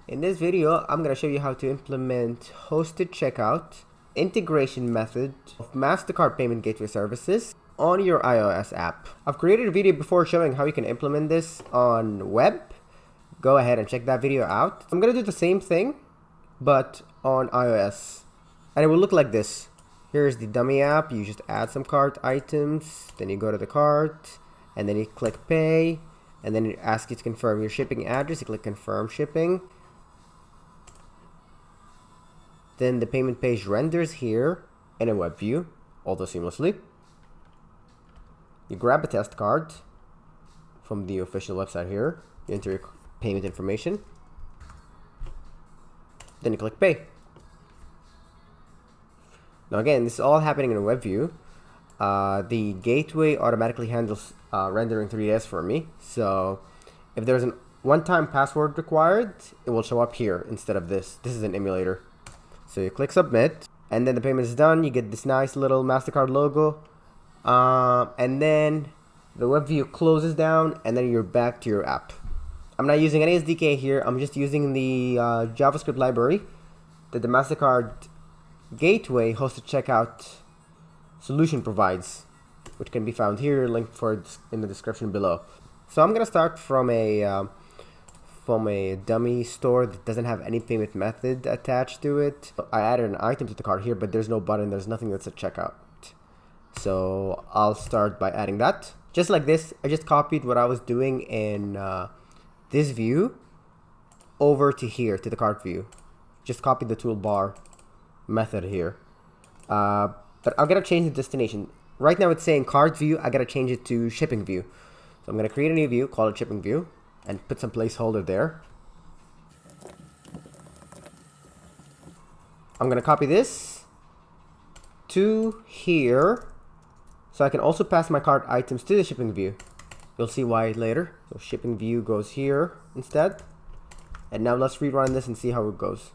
In this video, I'm going to show you how to implement hosted checkout integration method of Mastercard payment gateway services on your iOS app. I've created a video before showing how you can implement this on web. Go ahead and check that video out. I'm going to do the same thing, but on iOS. And it will look like this. Here's the dummy app. You just add some cart items, then you go to the cart, and then you click pay, and then it asks you to confirm your shipping address. You click confirm shipping. Then the payment page renders here in a web view, although seamlessly. You grab a test card from the official website here. You enter your payment information. Then you click pay. Now again, this is all happening in a web view. The gateway automatically handles rendering 3DS for me. So if there's a one-time password required, it will show up here instead of this. This is an emulator. So you click submit, and then the payment is done. You get this nice little Mastercard logo, and then the web view closes down, and then you're back to your app. I'm not using any SDK here. I'm just using the JavaScript library that the Mastercard gateway hosted checkout solution provides, which can be found here, linked for in the description below. So I'm gonna start from a dummy store that doesn't have any payment method attached to it. I added an item to the cart here, but there's no button, there's nothing that's a checkout. So I'll start by adding that. Just like this, I just copied what I was doing in this view over to here, to the cart view. Just copied the toolbar method here. But I'm gonna change the destination. Right now it's saying cart view, I gotta change it to shipping view. So I'm gonna create a new view, call it shipping view, and put some placeholder there. I'm gonna copy this to here, so I can also pass my cart items to the shipping view. You'll see why later. So shipping view goes here instead. And now let's rerun this and see how it goes.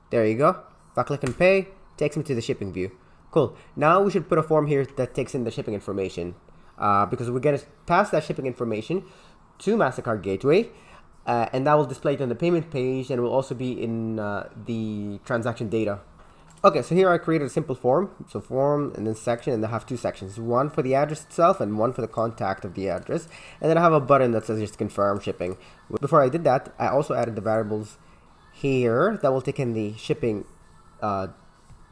There you go. If I click and pay, takes me to the shipping view. Cool. Now we should put a form here that takes in the shipping information, because we're going to pass that shipping information to Mastercard Gateway, and that will display it on the payment page, and will also be in the transaction data. Okay, so here I created a simple form. So form and then section, and I have two sections, one for the address itself and one for the contact of the address. And then I have a button that says just confirm shipping. Before I did that, I also added the variables here that will take in the shipping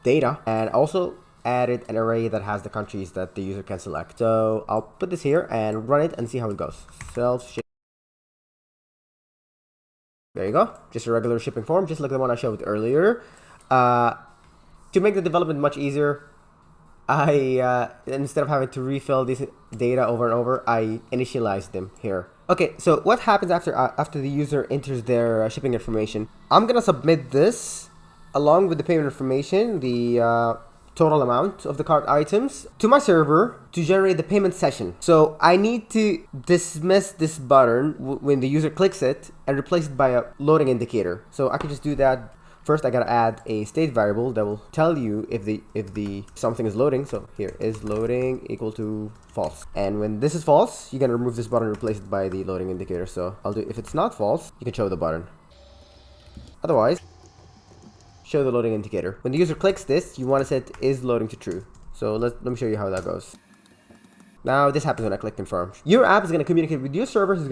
data, and also added an array that has the countries that the user can select. So I'll put this here and run it and see how it goes. Self-ship. There you go. Just a regular shipping form, just like the one I showed earlier. To make the development much easier, I instead of having to refill this data over and over, I initialized them here. Okay, so what happens after the user enters their shipping information? I'm gonna submit this along with the payment information, the total amount of the cart items, to my server to generate the payment session. So I need to dismiss this button when the user clicks it and replace it by a loading indicator. So I can just do that. First, I gotta add a state variable that will tell you if the something is loading. So here is loading equal to false. And when this is false, you're gonna remove this button and replace it by the loading indicator. So I'll do, if it's not false, you can show the button. Otherwise, show the loading indicator. When the user clicks this, you want to set is loading to true. So let me show you how that goes. Now this happens when I click confirm. Your app is going to communicate with your server, which is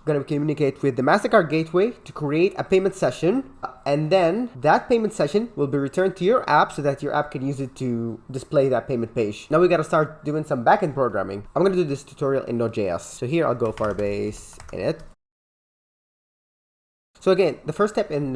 going to communicate with the Mastercard gateway to create a payment session, and then that payment session will be returned to your app so that your app can use it to display that payment page. Now we got to start doing some backend programming. I'm going to do this tutorial in NodeJS. So here I'll go Firebase init. So again, the first step in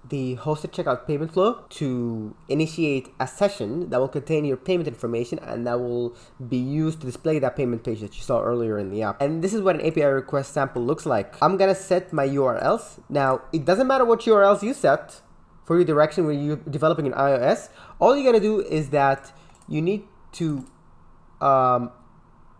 the hosted checkout payment flow to initiate a session that will contain your payment information, and that will be used to display that payment page that you saw earlier in the app. And this is what an API request sample looks like. I'm gonna set my URLs. Now, it doesn't matter what URLs you set for your direction when you're developing in iOS. All you gotta do is that you need to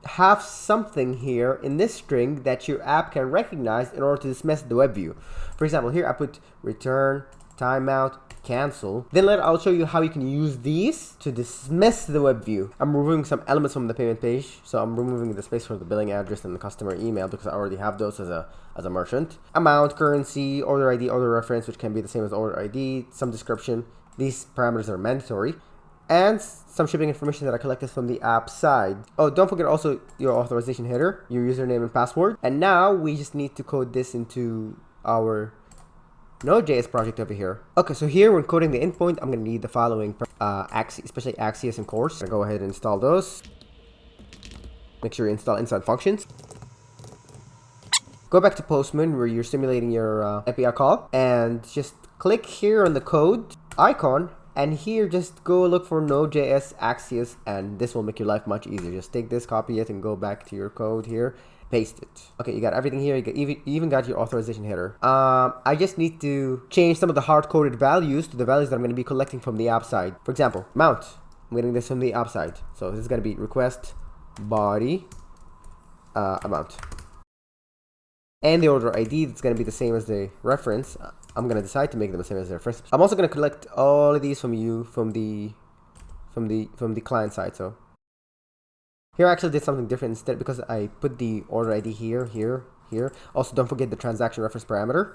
have something here in this string that your app can recognize in order to dismiss the web view. For example, here I put return timeout cancel. Then later I'll show you how you can use these to dismiss the web view. I'm removing some elements from the payment page. So I'm removing the space for the billing address and the customer email because I already have those as a merchant. Amount, currency, order ID, order reference, which can be the same as order ID, some description. These parameters are mandatory. And some shipping information that I collected from the app side. Oh, don't forget also your authorization header, your username and password. And now we just need to code this into our NodeJS project over here. Okay, so here when coding the endpoint, I'm going to need the following, especially Axios and Course. I'm going to go ahead and install those. Make sure you install inside functions. Go back to Postman where you're simulating your API call and just click here on the code icon. And here, just go look for Node.js Axios, and this will make your life much easier. Just take this, copy it, and go back to your code here, paste it. Okay, you got everything here. You even got your authorization header. I just need to change some of the hard-coded values to the values that I'm going to be collecting from the app side. For example, amount. I'm getting this from the app side. So this is going to be request body amount. And the order ID, that's going to be the same as the reference. I'm going to decide to make them the same as the reference. I'm also going to collect all of these from you from the client side. So here I actually did something different instead because I put the order ID here. Also, don't forget the transaction reference parameter.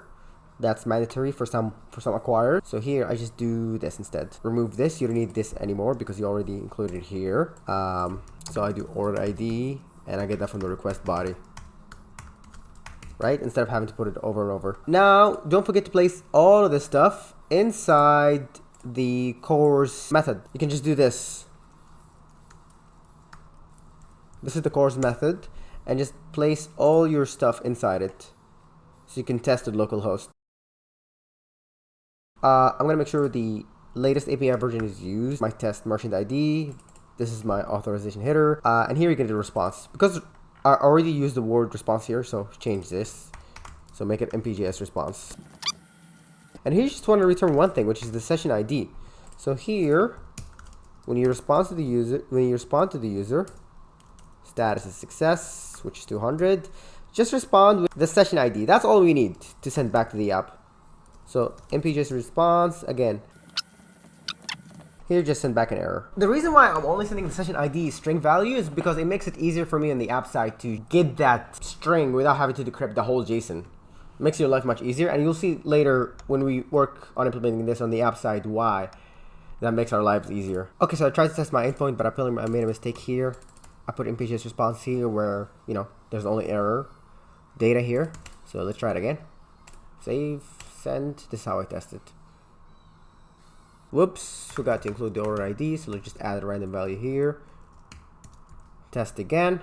That's mandatory for some acquirers. So here I just do this instead. Remove this. You don't need this anymore because you already included it here. So I do order ID and I get that from the request body. Right? Instead of having to put it over and over. Now, don't forget to place all of this stuff inside the course method. You can just do this. This is the course method. And just place all your stuff inside it. So you can test it localhost. I'm going to make sure the latest API version is used. My test merchant ID. This is my authorization header. And here you get the response. Because I already used the word response here, so change this. So make it MPGS response. And here you just want to return one thing, which is the session ID. So here, when you respond to the user, status is success, which is 200. Just respond with the session ID. That's all we need to send back to the app. So MPGS response again. Here, just send back an error. The reason why I'm only sending the session ID string value is because it makes it easier for me on the app side to get that string without having to decrypt the whole JSON. It makes your life much easier, and you'll see later when we work on implementing this on the app side why that makes our lives easier. Okay, so I tried to test my endpoint, but I made a mistake here. I put MPGS response here where, there's only error data here. So let's try it again. Save, send. This is how I test it. Whoops, forgot to include the order ID, so let's just add a random value here. Test again.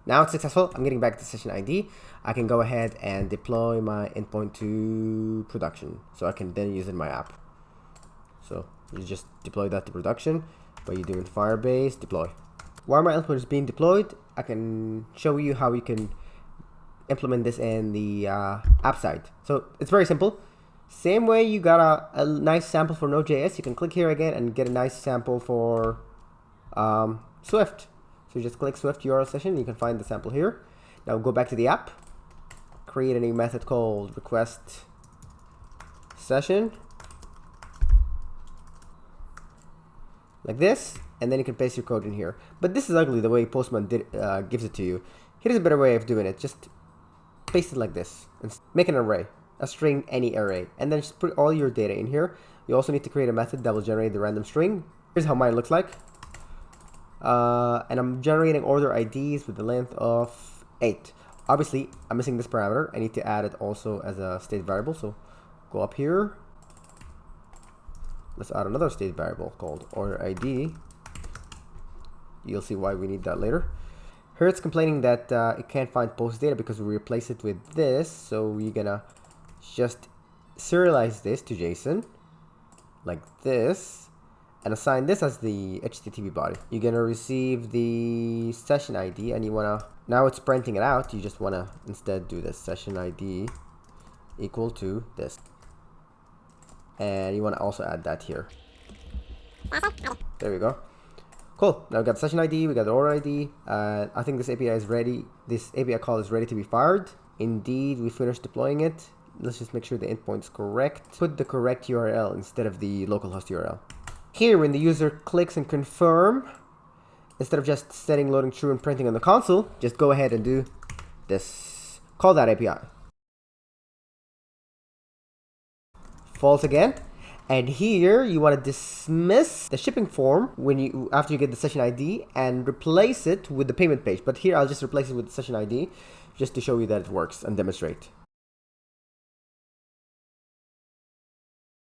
Now it's successful. I'm getting back the session ID. I can go ahead and deploy my endpoint to production, so I can then use it in my app. So you just deploy that to production by you doing Firebase deploy. While my endpoint is being deployed, I can show you how you can implement this in the app side. So it's very simple. Same way you got a nice sample for Node.js, you can click here again and get a nice sample for Swift. So you just click Swift URL session, you can find the sample here. Now go back to the app, create a new method called request session, like this, and then you can paste your code in here. But this is ugly the way Postman gives it to you. Here's a better way of doing it. Just paste it like this and make an array. A string, any array, and then just put all your data in here. You also need to create a method that will generate the random string. Here's how mine looks like. And I'm generating order IDs with the length of 8. Obviously, I'm missing this parameter. I need to add it also as a state variable. So go up here. Let's add another state variable called order ID. You'll see why we need that later. Here it's complaining that it can't find post data because we replace it with this. So we're gonna just serialize this to JSON like this and assign this as the HTTP body. You're gonna receive the session ID and you wanna, now it's printing it out, you just wanna instead do this session ID equal to this. And you wanna also add that here. There we go. Cool. Now we got the session ID, we got the order ID. I think this API is ready. This API call is ready to be fired. Indeed, we finished deploying it. let's just make sure the endpoint is correct. Put the correct URL instead of the localhost URL. Here, when the user clicks and confirm, instead of just setting loading true and printing on the console, just go ahead and do this. Call that API. False again. And here you want to dismiss the shipping form after you get the session ID and replace it with the payment page. But here I'll just replace it with the session ID just to show you that it works and demonstrate.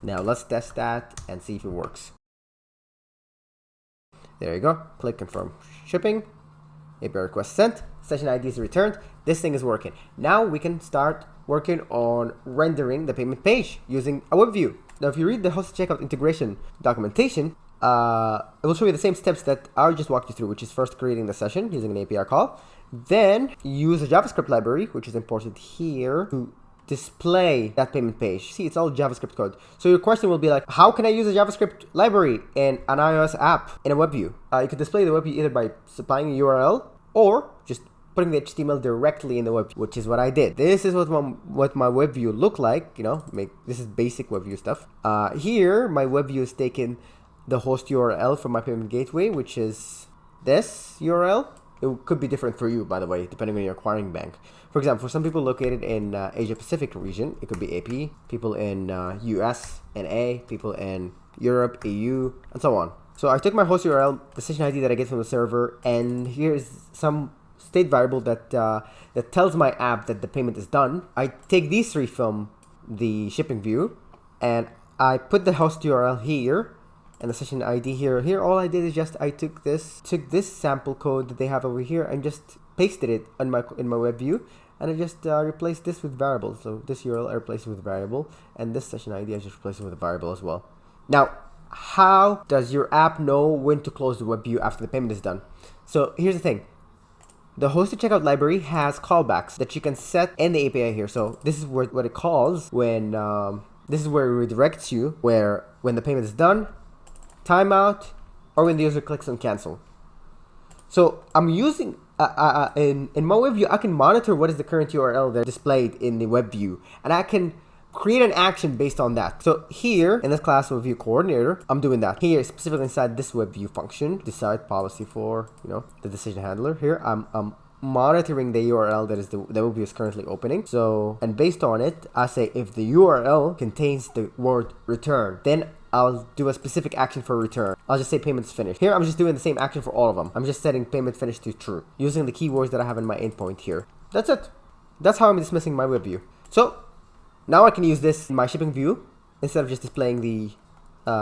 Now let's test that and see if it works. There you go. Click confirm shipping. API request sent. Session ID is returned. This thing is working. Now we can start working on rendering the payment page using a web view. Now, if you read the host checkout integration documentation, it will show you the same steps that I just walked you through, which is first creating the session using an API call, then use a JavaScript library, which is imported here, to display that payment page. See, it's all JavaScript code. So your question will be like, how can I use a JavaScript library in an iOS app in a web view? You can display the web view either by supplying a URL or just putting the HTML directly in the web view, which is what I did. This is what my web view looked like. This is basic web view stuff. Here, my web view is taking the host URL from my payment gateway, which is this URL. It could be different for you, by the way, depending on your acquiring bank. For example, for some people located in Asia Pacific region, it could be AP, people in US, NA, people in Europe, EU, and so on. So I took my host URL, the session ID that I get from the server, and here's some state variable that tells my app that the payment is done. I take these three from the shipping view, and I put the host URL here and the session ID here. Here, all I did is just I took this sample code that they have over here and just pasted it in my web view, and I just replaced this with variables. So this URL I replaced it with a variable, and this session ID I just replaced it with a variable as well. Now, how does your app know when to close the web view after the payment is done? So here's the thing. The hosted checkout library has callbacks that you can set in the API here. So this is what it calls when this is where it redirects you, when the payment is done, timeout, or when the user clicks on cancel. So I'm using in my web view, I can monitor what is the current URL that's displayed in the web view, and I can create an action based on that. So here in this class web view coordinator, I'm doing that. Here, specifically inside this web view function, decide policy for the decision handler. Here I'm monitoring the URL that is the web view is currently opening. So, and based on it, I say if the URL contains the word return, then I'll do a specific action for return. I'll just say payments finished. Here I'm just doing the same action for all of them. I'm just setting payment finished to true using the keywords that I have in my endpoint here. That's it. That's how I'm dismissing my web view. So now I can use this in my shipping view instead of just displaying the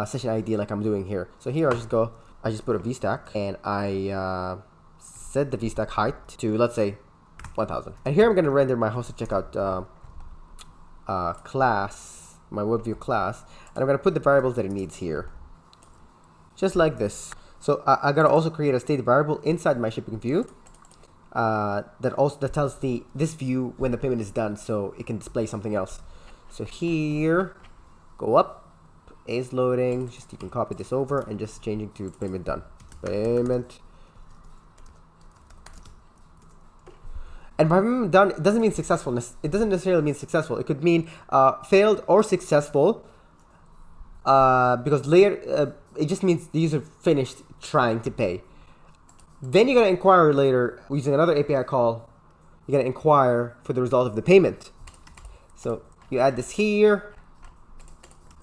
session ID like I'm doing here. So here I just put a VStack, and I set the VStack height to, let's say, 1000. And here I'm going to render my hosted checkout class, my web view class, and I'm going to put the variables that it needs here. Just like this. So I got to also create a state variable inside my shipping view that tells this view when the payment is done, so it can display something else. So here, go up, is loading. Just you can copy this over and just changing to payment done. Payment. And by payment done, it doesn't mean successfulness. It doesn't necessarily mean successful. It could mean failed or successful. Because later, it just means the user finished trying to pay. Then you're going to inquire later using another API call. You're going to inquire for the result of the payment. So you add this here.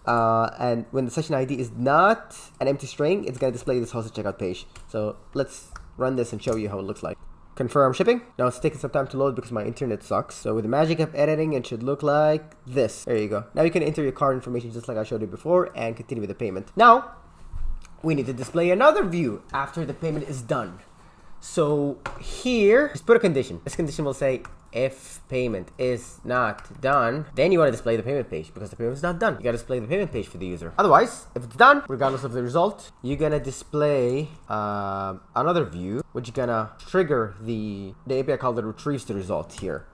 And when the session ID is not an empty string, it's going to display this hosted checkout page. So let's run this and show you how it looks like. Confirm shipping. Now it's taking some time to load because my internet sucks. So with the magic of editing, it should look like this. There you go. Now you can enter your card information just like I showed you before and continue with the payment. Now we need to display another view after the payment is done. So here, just put a condition. This condition will say if payment is not done, then you want to display the payment page because the payment is not done. You got to display the payment page for the user. Otherwise, if it's done, regardless of the result, you're going to display another view, which you're going to trigger the API call that retrieves the result here.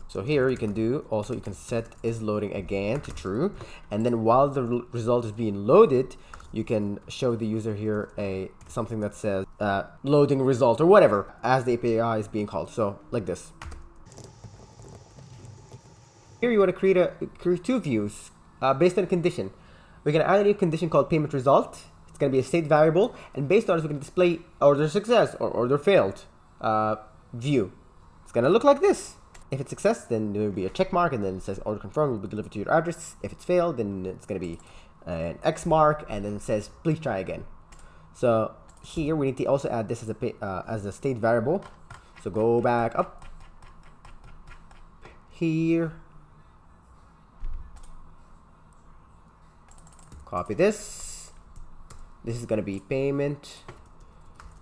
So here you can do, also you can set is loading again to true. And then while the result is being loaded, you can show the user here something that says loading result or whatever as the API is being called. So like this. Here you want to create two views based on a condition. We're going to add a new condition called payment result. It's going to be a state variable, and based on it, we can display order success or order failed view. It's going to look like this. If it's success, then there will be a check mark, and then it says order confirmed will be delivered to your address. If it's failed, then it's going to be an X mark, and then it says please try again. So here we need to also add this as a state variable. So go back up here, copy this. This is going to be payment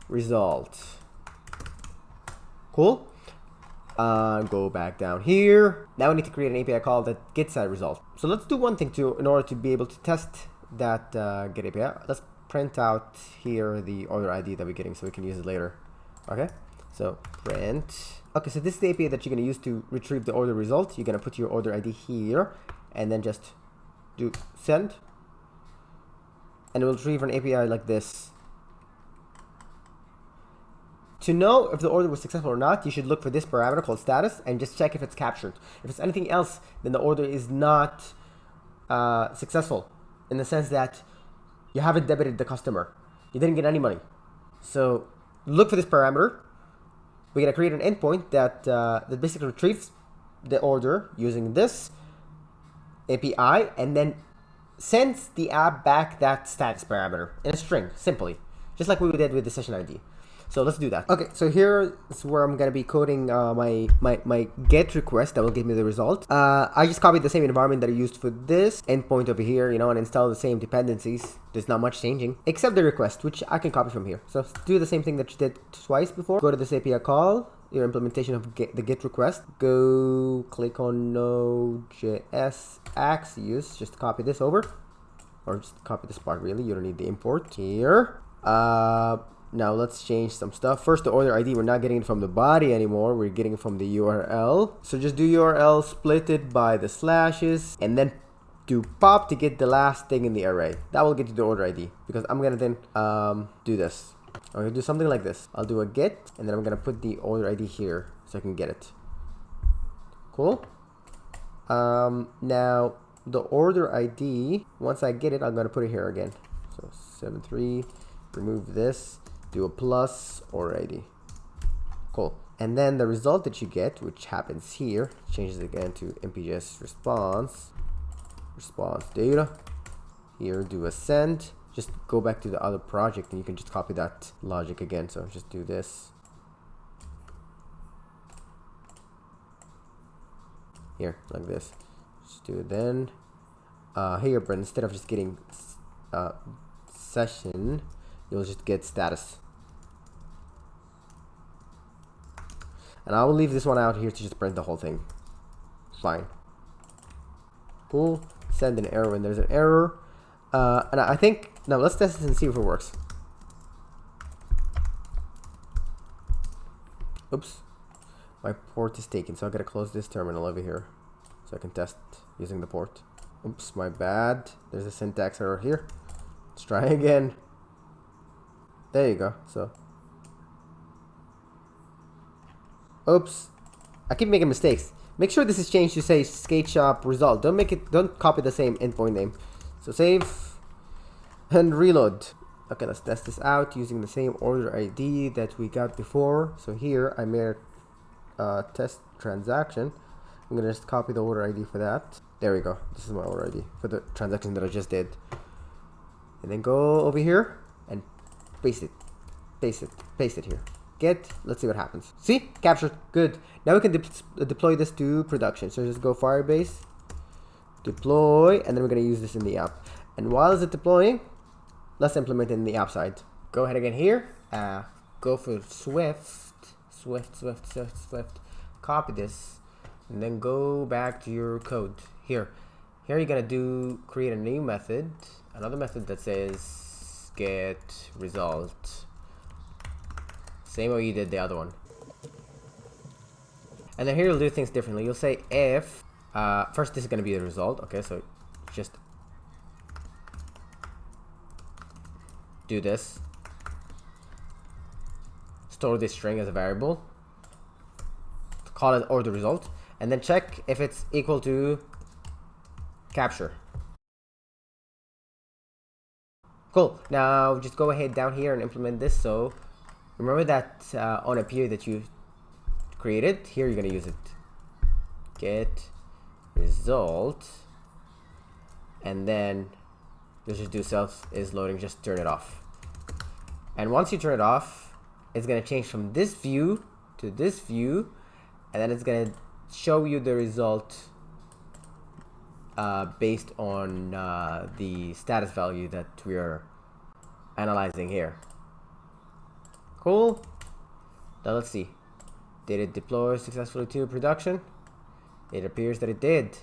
result. Cool. Go back down here. Now we need to create an API call that gets that result. So let's do one thing too in order to be able to test that get API. Let's print out here the order ID that we're getting so we can use it later. Okay, so print. Okay, so this is the API that you're going to use to retrieve the order result. You're going to put your order ID here and then just do send, and it will retrieve an API like this. To know if the order was successful or not, you should look for this parameter called status and just check if it's captured. If it's anything else, then the order is not successful, in the sense that you haven't debited the customer. You didn't get any money. So look for this parameter. We're going to create an endpoint that basically retrieves the order using this API and then sends the app back that status parameter in a string, simply, just like we did with the session ID. So let's do that. Okay, so here is where I'm gonna be coding my get request that will give me the result. I just copied the same environment that I used for this endpoint over here, and install the same dependencies. There's not much changing, except the request, which I can copy from here. So do the same thing that you did twice before. Go to this API call, your implementation of the get request. Go click on NodeJS Axios. Just copy this over, or just copy this part. Really, you don't need the import here. Now let's change some stuff. First, the order ID, we're not getting it from the body anymore. We're getting it from the URL. So just do URL, split it by the slashes, and then do pop to get the last thing in the array. That will get you the order ID, because I'm gonna then do this. I'm gonna do something like this. I'll do a get, and then I'm gonna put the order ID here so I can get it. Cool. Now the order ID, once I get it, I'm gonna put it here again. So 73, remove this. Do a plus order ID. Cool. And then the result that you get, which happens here, changes again to MPGS response data. Here, do a send. Just go back to the other project and you can just copy that logic again. So just do this. Here, like this. Just do it then. Here, but instead of just getting session, you'll just get status. And I will leave this one out here to just print the whole thing. Fine. Cool. Send an error when there's an error. And I think, now let's test this and see if it works. Oops. My port is taken, so I gotta close this terminal over here so I can test using the port. Oops, my bad. There's a syntax error here. Let's try again. There you go. So, oops, I keep making mistakes. Make sure this is changed to say skate shop result. Don't copy the same endpoint name. So save and reload. Okay, let's test this out using the same order ID that we got before. So here I made a test transaction. I'm gonna just copy the order ID for that. There we go. This is my order ID for the transaction that I just did. And then go over here and paste it here. Get, let's see what happens. See, captured, good. Now we can deploy this to production. So just go Firebase, deploy, and then we're gonna use this in the app. And while it's deploying, let's implement it in the app side. Go ahead again here, go for Swift, copy this, and then go back to your code. Here you're gonna create a new method, another method that says get result. Same way you did the other one. And then here you'll do things differently. You'll say if, first this is gonna be the result. Okay, so just do this. Store this string as a variable. Call it order result. and then check if it's equal to capture. Cool. Now just go ahead down here and implement this. So remember that on a period that you created, here you're gonna use it. Get result, and then you'll just do self is loading, just turn it off. And once you turn it off, it's gonna change from this view to this view, and then it's gonna show you the result based on the status value that we are analyzing here. Cool. Now let's see. Did it deploy successfully to production? It appears that it did.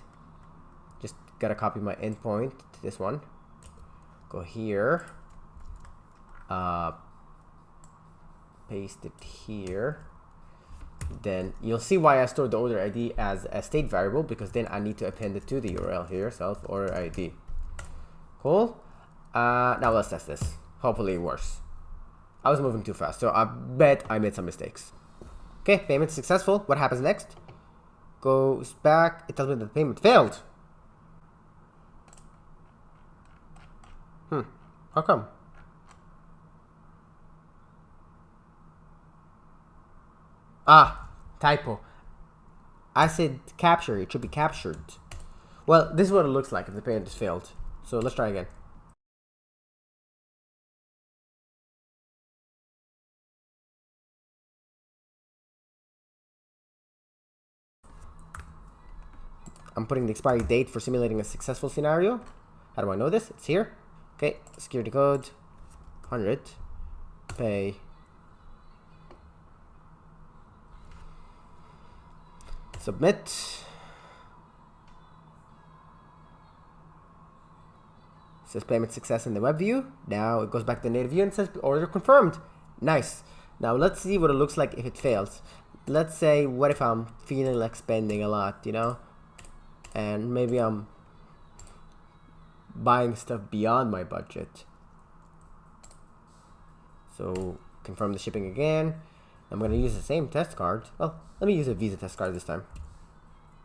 Just gotta copy my endpoint to this one. Go here. Paste it here. Then you'll see why I stored the order ID as a state variable, because then I need to append it to the URL here, self order ID. Cool. Now let's test this. Hopefully it works. I was moving too fast, so I bet I made some mistakes. Okay, payment successful. What happens next? Goes back. It tells me that the payment failed. How come? Typo. I said capture. It should be captured. Well, this is what it looks like if the payment is failed. So let's try again. I'm putting the expiry date for simulating a successful scenario. How do I know this? It's here. Okay, security code 100. Pay. Submit. Says payment success in the web view. Now it goes back to the native view and says order confirmed. Nice. Now let's see what it looks like if it fails. Let's say, what if I'm feeling like spending a lot, you know? And maybe I'm buying stuff beyond my budget. So confirm the shipping again. I'm going to use the same test card. Well, let me use a Visa test card this time.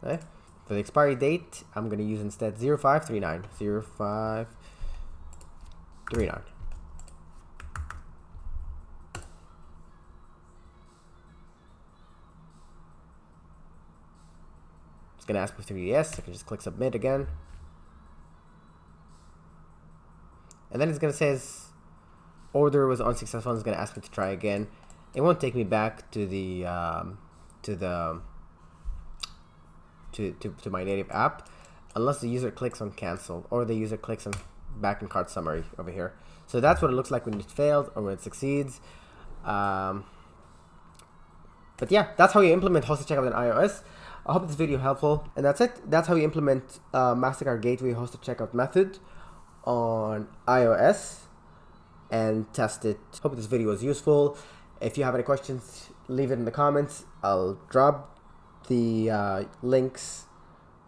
Okay. For the expiry date, I'm going to use instead 0539. 0539. It's going to ask for 3DS. I can just click submit again. And then it's going to say order was unsuccessful. It's going to ask me to try again. It won't take me back to the to my native app unless the user clicks on cancel or the user clicks on back in cart summary over here. So that's what it looks like when it fails or when it succeeds. But yeah, that's how you implement hosted checkout in iOS. I hope this video helpful, and that's it. That's how you implement Mastercard Gateway hosted checkout method on iOS and test it. Hope this video was useful. If you have any questions, leave it in the comments. I'll drop the links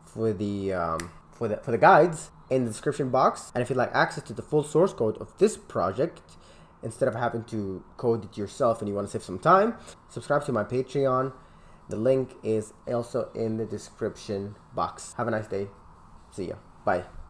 for the guides in the description box. And if you'd like access to the full source code of this project instead of having to code it yourself and you want to save some time, subscribe to my Patreon. The link is also in the description box. Have a nice day. See ya. Bye.